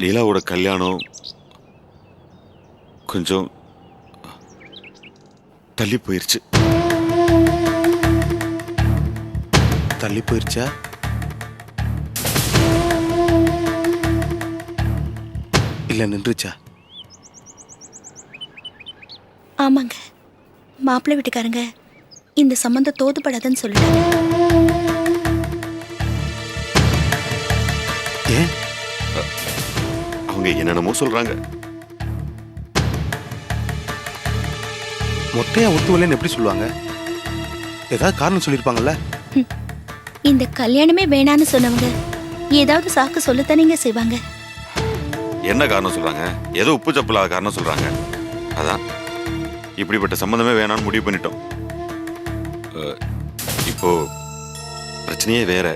லீலாவோட கல்யாணம் கொஞ்சம் தள்ளி போயிருச்சு. தள்ளி போயிருச்சா? இல்ல நின்றுச்சா? ஆமாங்க, மாப்பிள்ளை வீட்டுக்காரங்க இந்த சம்பந்தம் தோதுபடாதுன்னு சொல்லிட்டாங்க. ஏன்? அவங்க என்னென்னமோ சொல்றாங்க. மொட்டையா ஒத்துவலைன்னு எப்படி சொல்லுவாங்க? ஏதாவது காரணம் சொல்லியிருப்பாங்கல்ல? இந்த கல்யாணமே வேணான்னு சொன்னவங்க ஏதாவது சாக்கு சொல்லத்தானேங்க செய்வாங்க. என்ன காரணம் சொல்றாங்க? ஏதோ உப்பு சப்பில்லாத காரணம் சொல்றாங்க. அதான் இப்படிப்பட்ட சம்பந்தமே வேணாம்னு முடிவு பண்ணிட்டோம். இப்போ பிரச்சனையே வேற.